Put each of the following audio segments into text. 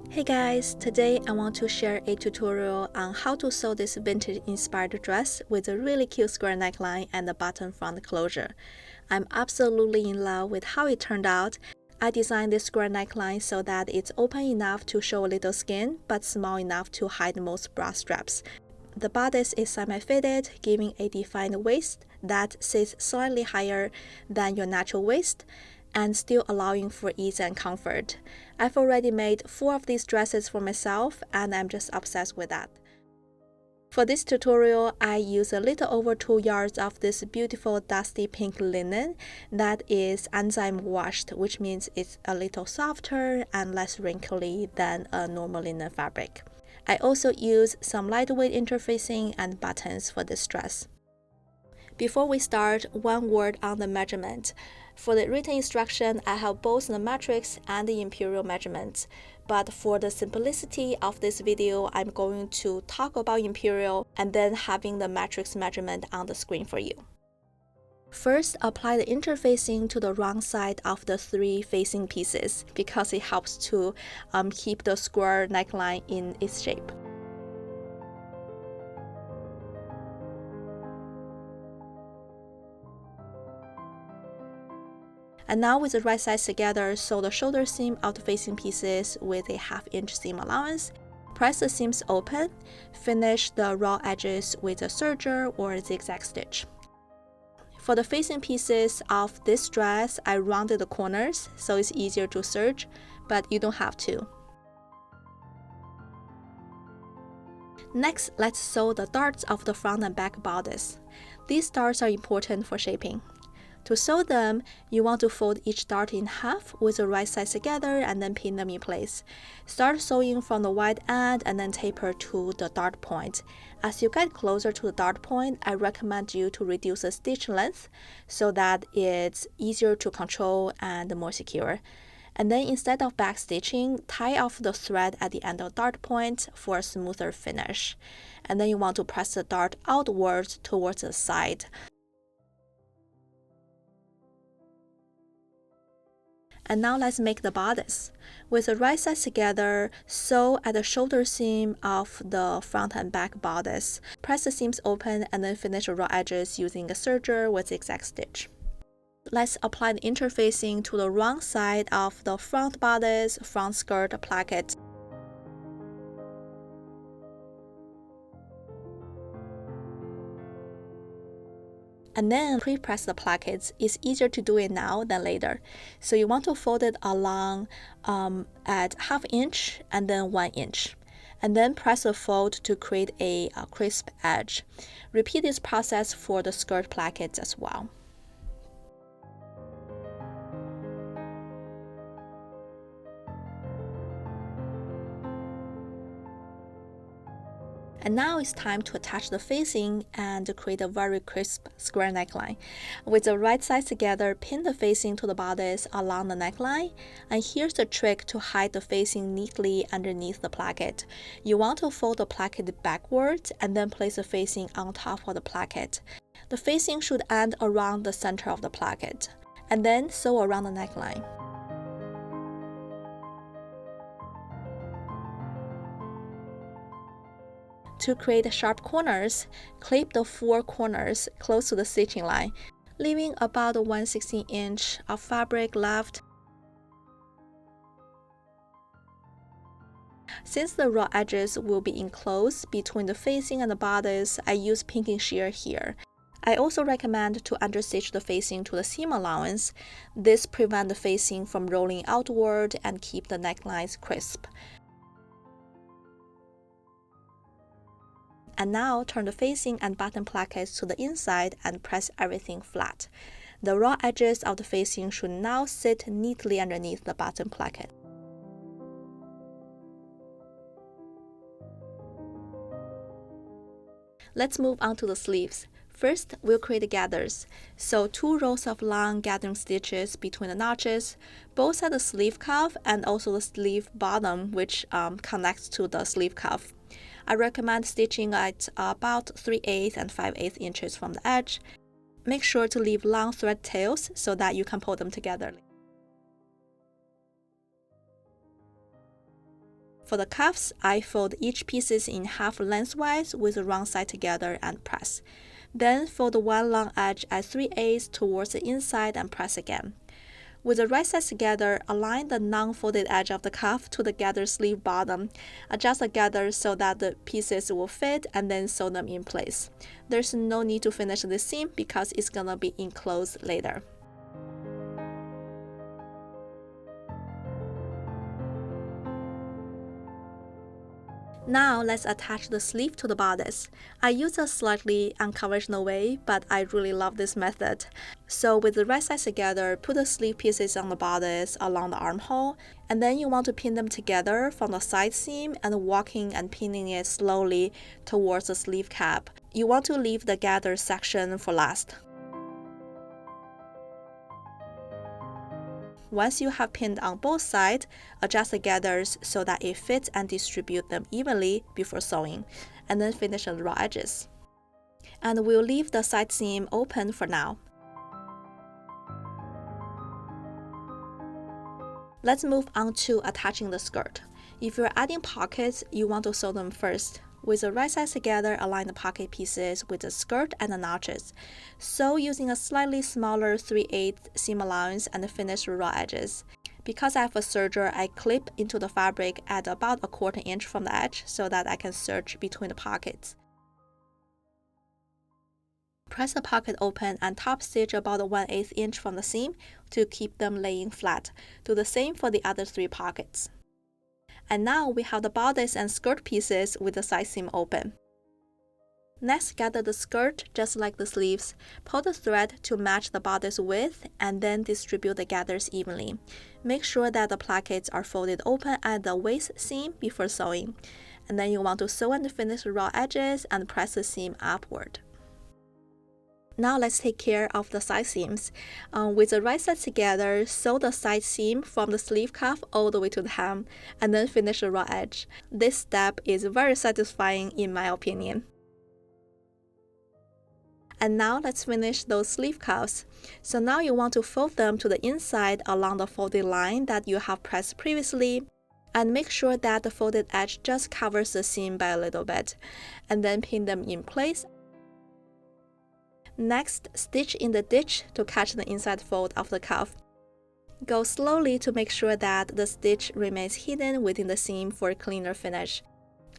Hey guys, today I want to share a tutorial on how to sew this vintage inspired dress with a really cute square neckline and a button front closure. I'm absolutely in love with how it turned out. I designed this square neckline so that it's open enough to show a little skin, but small enough to hide most bra straps. The bodice is semi-fitted, giving a defined waist that sits slightly higher than your natural waist, and still allowing for ease and comfort. I've already made 4 of these dresses for myself, and I'm just obsessed with that. For this tutorial, I use a little over 2 yards of this beautiful dusty pink linen that is enzyme washed, which means it's a little softer and less wrinkly than a normal linen fabric. I also use some lightweight interfacing and buttons for this dress. Before we start, one word on the measurement. For the written instruction, I have both the matrix and the imperial measurements, but for the simplicity of this video, I'm going to talk about imperial and then having the matrix measurement on the screen for you. First, apply the interfacing to the wrong side of the 3 facing pieces because it helps to keep the square neckline in its shape. And now with the right sides together, sew the shoulder seam of the facing pieces with a 1/2 inch seam allowance. Press the seams open. Finish the raw edges with a serger or a zigzag stitch. For the facing pieces of this dress, I rounded the corners so it's easier to serge, but you don't have to. Next, let's sew the darts of the front and back bodice. These darts are important for shaping. To sew them, you want to fold each dart in half with the right sides together and then pin them in place. Start sewing from the wide end and then taper to the dart point. As you get closer to the dart point, I recommend you to reduce the stitch length so that it's easier to control and more secure. And then instead of back stitching, tie off the thread at the end of the dart point for a smoother finish. And then you want to press the dart outwards towards the side. And now let's make the bodice. With the right sides together, sew at the shoulder seam of the front and back bodice. Press the seams open and then finish the raw edges using a serger with zigzag stitch. Let's apply the interfacing to the wrong side of the front bodice, front skirt placket. And then pre-press the plackets. It's easier to do it now than later. So you want to fold it along at 1/2 inch and then 1 inch. And then press the fold to create a crisp edge. Repeat this process for the skirt plackets as well. And now it's time to attach the facing and create a very crisp square neckline. With the right sides together, pin the facing to the bodice along the neckline. And here's the trick to hide the facing neatly underneath the placket. You want to fold the placket backwards and then place the facing on top of the placket. The facing should end around the center of the placket. And then sew around the neckline. To create sharp corners, clip the 4 corners close to the stitching line, leaving about 1/16 inch of fabric left. Since the raw edges will be enclosed between the facing and the bodice, I use pinking shear here. I also recommend to understitch the facing to the seam allowance. This prevents the facing from rolling outward and keep the necklines crisp. And now turn the facing and button plackets to the inside and press everything flat. The raw edges of the facing should now sit neatly underneath the button placket. Let's move on to the sleeves. First, we'll create the gathers. Sew 2 rows of long gathering stitches between the notches, both at the sleeve cuff and also the sleeve bottom, which connects to the sleeve cuff. I recommend stitching at about 3/8 and 5/8 inches from the edge. Make sure to leave long thread tails so that you can pull them together. For the cuffs, I fold each pieces in half lengthwise with the wrong side together and press. Then fold one long edge at 3/8 towards the inside and press again. With the right sides together, align the non-folded edge of the cuff to the gathered sleeve bottom. Adjust the gather so that the pieces will fit and then sew them in place. There's no need to finish the seam because it's gonna be enclosed later. Now let's attach the sleeve to the bodice. I use a slightly unconventional way, but I really love this method. So with the right sides together, put the sleeve pieces on the bodice along the armhole, and then you want to pin them together from the side seam and walking and pinning it slowly towards the sleeve cap. You want to leave the gather section for last. Once you have pinned on both sides, adjust the gathers so that it fits and distribute them evenly before sewing, and then finish on the raw edges. And we'll leave the side seam open for now. Let's move on to attaching the skirt. If you're adding pockets, you want to sew them first. With the right sides together, align the pocket pieces with the skirt and the notches. Sew using a slightly smaller 3/8 seam allowance and finish the raw edges. Because I have a serger, I clip into the fabric at about 1/4 inch from the edge so that I can serge between the pockets. Press the pocket open and top stitch about 1/8 inch from the seam to keep them laying flat. Do the same for the other 3 pockets. And now we have the bodice and skirt pieces with the side seam open. Next, gather the skirt just like the sleeves. Pull the thread to match the bodice width and then distribute the gathers evenly. Make sure that the plackets are folded open at the waist seam before sewing. And then you want to sew and finish the raw edges and press the seam upward. Now let's take care of the side seams. With the right sides together, sew the side seam from the sleeve cuff all the way to the hem, and then finish the raw edge. This step is very satisfying in my opinion. And now let's finish those sleeve cuffs. So now you want to fold them to the inside along the folded line that you have pressed previously, and make sure that the folded edge just covers the seam by a little bit, and then pin them in place. Next, stitch in the ditch to catch the inside fold of the cuff. Go slowly to make sure that the stitch remains hidden within the seam for a cleaner finish.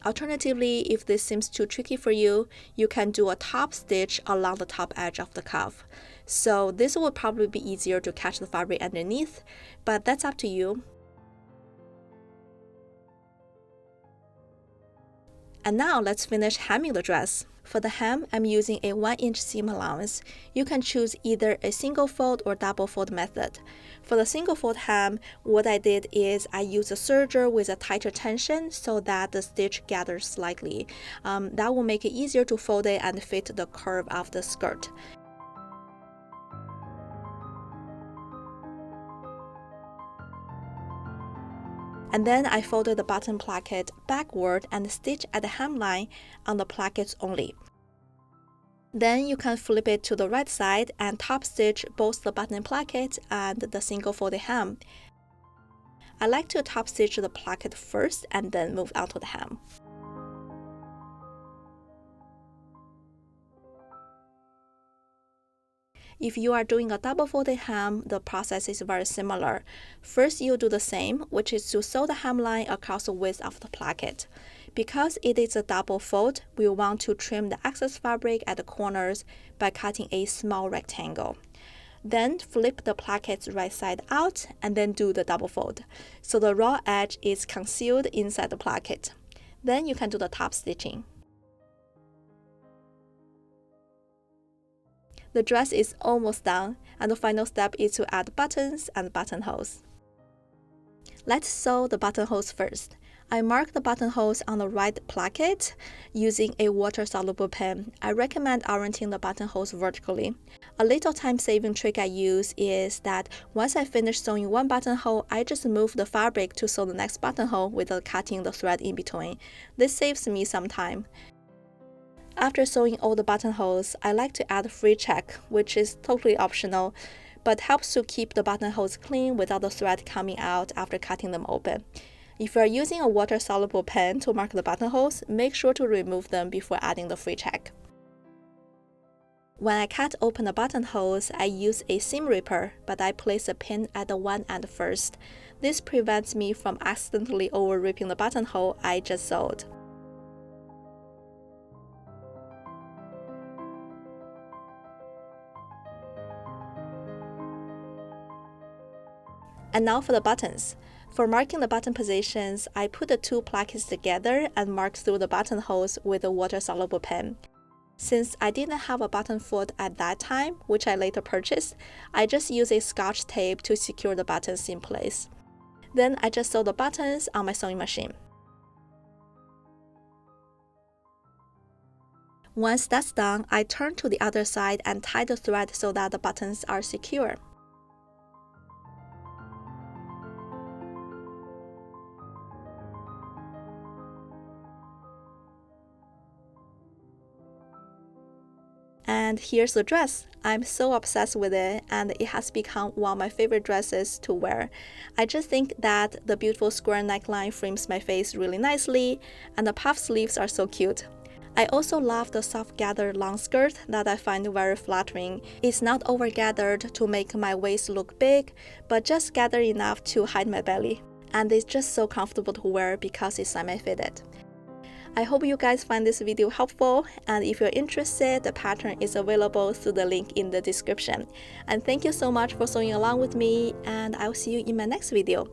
Alternatively, if this seems too tricky for you, you can do a top stitch along the top edge of the cuff. So this will probably be easier to catch the fabric underneath, but that's up to you. And now let's finish hemming the dress. For the hem, I'm using a 1-inch seam allowance. You can choose either a single fold or double fold method. For the single fold hem, what I did is I used a serger with a tighter tension so that the stitch gathers slightly. That will make it easier to fold it and fit the curve of the skirt. And then I folded the bottom placket backward and stitch at the hemline on the plackets only. Then you can flip it to the right side and top stitch both the bottom placket and the single folded hem. I like to top stitch the placket first and then move on to the hem. If you are doing a double folded hem, the process is very similar. First, you do the same, which is to sew the hemline across the width of the placket. Because it is a double fold, we want to trim the excess fabric at the corners by cutting a small rectangle. Then flip the placket's right side out and then do the double fold, so the raw edge is concealed inside the placket. Then you can do the top stitching. The dress is almost done, and the final step is to add buttons and buttonholes. Let's sew the buttonholes first. I mark the buttonholes on the right placket using a water-soluble pen. I recommend orienting the buttonholes vertically. A little time-saving trick I use is that once I finish sewing one buttonhole, I just move the fabric to sew the next buttonhole without cutting the thread in between. This saves me some time. After sewing all the buttonholes, I like to add free check, which is totally optional, but helps to keep the buttonholes clean without the thread coming out after cutting them open. If you are using a water-soluble pen to mark the buttonholes, make sure to remove them before adding the free check. When I cut open the buttonholes, I use a seam ripper, but I place a pin at the one end first. This prevents me from accidentally over-ripping the buttonhole I just sewed. And now for the buttons. For marking the button positions, I put the two plackets together and mark through the buttonholes with a water-soluble pen. Since I didn't have a button foot at that time, which I later purchased, I just used a Scotch tape to secure the buttons in place. Then I just sew the buttons on my sewing machine. Once that's done, I turn to the other side and tie the thread so that the buttons are secure. And here's the dress. I'm so obsessed with it, and it has become one of my favorite dresses to wear. I just think that the beautiful square neckline frames my face really nicely, and the puff sleeves are so cute. I also love the soft gathered long skirt that I find very flattering. It's not over gathered to make my waist look big, but just gathered enough to hide my belly. And it's just so comfortable to wear because it's semi-fitted. I hope you guys find this video helpful, and if you're interested, the pattern is available through the link in the description. And thank you so much for sewing along with me, and I'll see you in my next video.